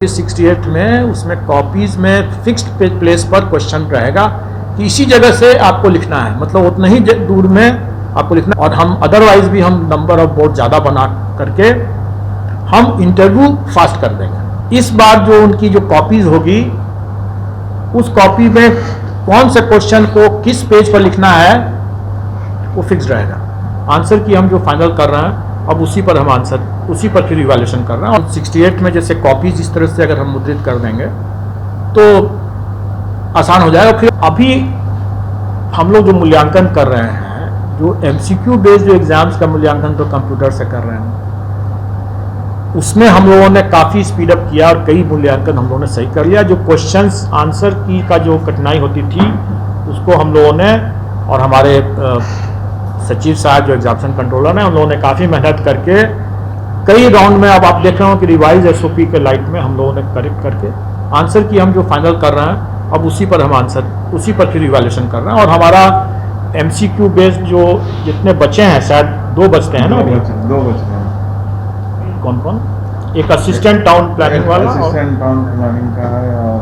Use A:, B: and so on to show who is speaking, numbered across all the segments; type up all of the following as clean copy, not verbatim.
A: 68 में उसमें कॉपीज में फिक्स्ड प्लेस पर क्वेश्चन रहेगा कि इसी जगह से आपको लिखना है, मतलब उतना ही दूर में आपको लिखना है। और हम अदरवाइज भी हम नंबर ऑफ बोर्ड ज़्यादा बना करके हम इंटरव्यू फास्ट कर देंगे। इस बार जो उनकी जो कॉपीज होगी उस कॉपी में कौन से क्वेश्चन को किस पेज पर लिखना है वो फिक्स रहेगा। आंसर की हम जो फाइनल कर रहे हैं अब उसी पर हम आंसर उसी पर फिर इवैल्यूएशन कर रहे हैं। और 68 में जैसे कॉपीज इस तरह से अगर हम मुद्रित कर देंगे तो आसान हो जाएगा। फिर अभी हम लोग जो मूल्यांकन कर रहे हैं, जो MCQ बेस्ड जो एग्जाम्स का मूल्यांकन तो कंप्यूटर से कर रहे हैं, उसमें हम लोगों ने काफ़ी स्पीड अप किया और कई मूल्यांकन हम लोगों ने सही कर लिया। जो क्वेश्चंस आंसर की का जो कठिनाई होती थी उसको हम लोगों ने और हमारे सचिव साहब जो एग्जामिनेशन कंट्रोलर हैं उन लोगों ने काफ़ी मेहनत करके कई राउंड में अब आप देख रहे हो कि रिवाइज SOP के लाइट में हम लोगों ने करेक्ट करके आंसर की हम जो फाइनल कर रहे हैं अब उसी पर हम आंसर उसी पर फिर इवैल्यूएशन कर रहे हैं। और हमारा MCQ बेस्ड जो जितने बचे हैं, शायद 2 बचते हैं ना,
B: 2 बचते हैं।
A: कौन कौन? एक असिस्टेंट टाउन प्लानिंग वाला,
B: असिस्टेंट टाउन प्लानिंग का है, और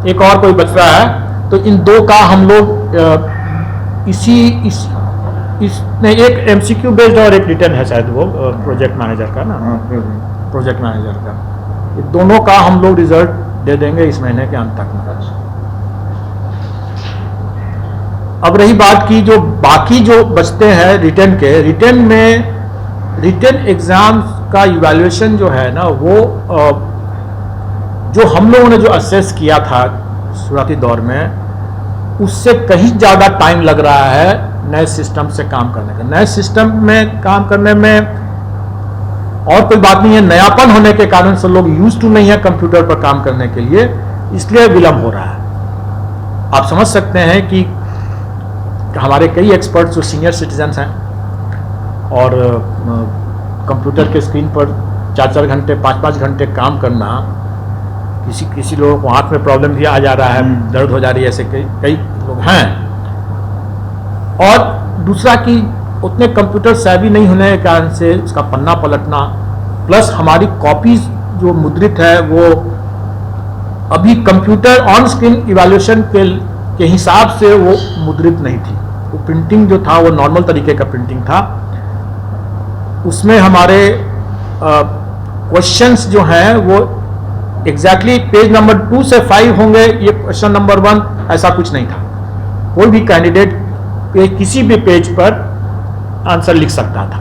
A: एक और कोई बच रहा है। तो इन 2 का हम लोग इसमें एक MCQ बेस्ड और एक रिटर्न है शायद वो प्रोजेक्ट मैनेजर का ना, प्रोजेक्ट मैनेजर का। ये दोनों का हम लोग रिजल्ट दे देंगे इस महीने के अंत तक में। अब रही बात की जो बाकी जो बचते हैं रिटर्न के, रिटर्न में रिटर्न एग्जाम्स का इवैल्यूएशन जो है ना वो जो हम लोगों ने जो असेस किया था शुरुआती दौर में उससे कहीं ज़्यादा टाइम लग रहा है नए सिस्टम से काम करने का। नए सिस्टम में काम करने में और कोई बात नहीं है, नयापन होने के कारण से लोग यूज टू नहीं है कंप्यूटर पर काम करने के लिए, इसलिए विलंब हो रहा है। आप समझ सकते हैं कि हमारे कई एक्सपर्ट्स जो सीनियर सिटीजन्स हैं और कंप्यूटर के स्क्रीन पर 4-4 घंटे 5-5 घंटे काम करना, किसी लोगों को हाथ में प्रॉब्लम भी आ जा रहा है, दर्द हो जा रही है, ऐसे कई लोग हैं। और दूसरा कि उतने कंप्यूटर सेवी नहीं होने के कारण से उसका पन्ना पलटना, प्लस हमारी कॉपीज जो मुद्रित है वो अभी कंप्यूटर ऑन स्क्रीन इवैल्यूएशन के हिसाब से वो मुद्रित नहीं थी। वो प्रिंटिंग जो था वो नॉर्मल तरीके का प्रिंटिंग था। उसमें हमारे क्वेश्चंस जो हैं वो एग्जैक्टली पेज नंबर 2 से 5 होंगे, ये क्वेश्चन नंबर 1 ऐसा कुछ नहीं था। कोई भी कैंडिडेट किसी भी पेज पर आंसर लिख सकता था।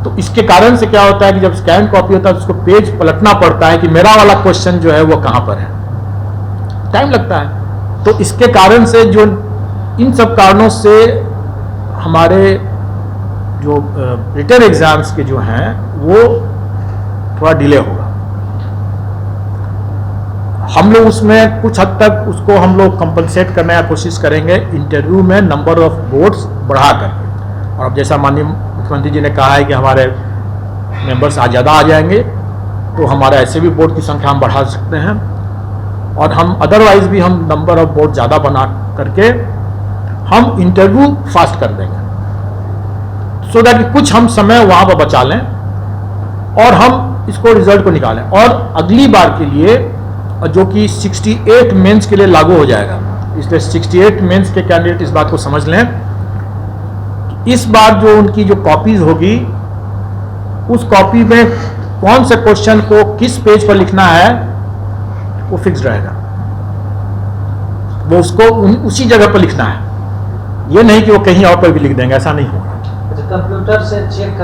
A: तो इसके कारण से क्या होता है कि जब स्कैन कॉपी होता है तो उसको पेज पलटना पड़ता है कि मेरा वाला क्वेश्चन जो है वो कहां पर है, टाइम लगता है। तो इसके कारण से जो इन सब कारणों से हमारे जो रिटन एग्जाम्स के जो हैं वो थोड़ा डिले होगा। हम लोग उसमें कुछ हद तक उसको हम लोग कंपनसेट करने की कोशिश करेंगे इंटरव्यू में नंबर ऑफ बोर्ड्स बढ़ा करके। और अब जैसा माननीय मुख्यमंत्री जी ने कहा है कि हमारे मेंबर्स ज़्यादा आ जाएंगे तो हमारा ऐसे भी बोर्ड की संख्या हम बढ़ा सकते हैं। और हम अदरवाइज भी हम नंबर ऑफ बोर्ड ज़्यादा बना करके हम इंटरव्यू फास्ट कर देंगे, सो दैट कुछ हम समय वहाँ पर बचा लें और हम इसको रिजल्ट को निकालें। और अगली बार के लिए जो कि 68 मेंस के लिए लागू हो जाएगा, इसलिए 68 मेंस के कैंडिडेट इस बात को समझ लें कि इस बार जो उनकी जो कॉपीज होगी उस कॉपी में कौन से क्वेश्चन को किस पेज पर लिखना है वो फिक्स रहेगा। वो उसको उसी जगह पर लिखना है, ये नहीं कि वो कहीं और पर भी लिख देंगे, ऐसा नहीं होगा।
C: कंप्यूटर से चेक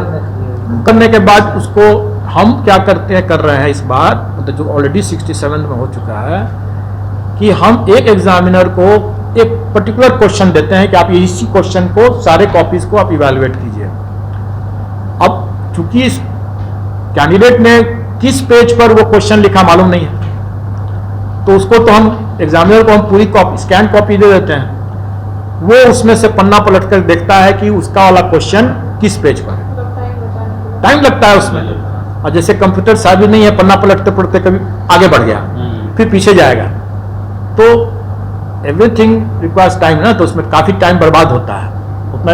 C: करने के
A: बाद उसको हम क्या कर रहे हैं इस बार, मतलब जो ऑलरेडी 67 में हो चुका है, कि हम एक एग्जामिनर को एक पर्टिकुलर क्वेश्चन देते हैं कि आप इसी क्वेश्चन को सारे कॉपीज को आप इवैल्यूएट कीजिए। अब चूंकि इस कैंडिडेट ने किस पेज पर वो क्वेश्चन लिखा मालूम नहीं है, तो उसको तो हम एग्जामिनर को हम पूरी कॉपी स्कैन कॉपी दे देते हैं, वो उसमें से पन्ना पलट कर देखता है कि उसका वाला क्वेश्चन किस पेज पर है। टाइम लगता है उसमें। और जैसे कंप्यूटर साबित नहीं है, पन्ना पलटते पलटते कभी आगे बढ़ गया फिर पीछे जाएगा, तो एवरीथिंग रिक्वायर्स टाइम ना, तो उसमें काफ़ी टाइम बर्बाद होता है। उतना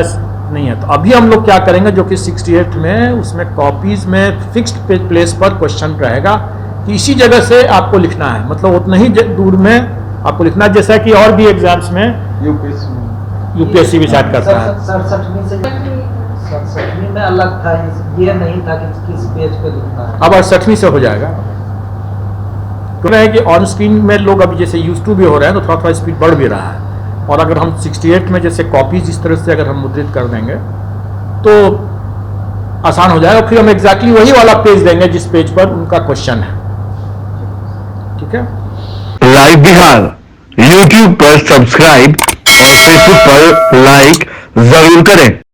A: नहीं है। तो अभी हम लोग क्या करेंगे, जो कि 68 में उसमें कॉपीज में फिक्स्ड प्लेस पर क्वेश्चन रहेगा कि इसी जगह से आपको लिखना है, मतलब उतना ही दूर में आपको लिखना है, जैसा कि और भी एग्जाम्स में यूपीएससी भी शायद करता है।
C: 67वीं में अलग था, ये नहीं था कि किस पेज पे लिखना है।
A: अब 68वीं से हो जाएगा। तो है कि ऑन स्क्रीन में लोग अभी जैसे यूज टू भी हो रहे हैं, तो थोड़ा थोड़ा स्पीड बढ़ भी रहा है। और अगर हम 68 में जैसे कॉपीज इस तरह से अगर हम मुद्रित कर देंगे तो आसान हो जाएगा। फिर हम एग्जैक्टली वही वाला पेज देंगे जिस पेज पर उनका क्वेश्चन है। ठीक है।
D: लाइव बिहार यूट्यूब पर सब्सक्राइब और फेसबुक पर लाइक जरूर करें।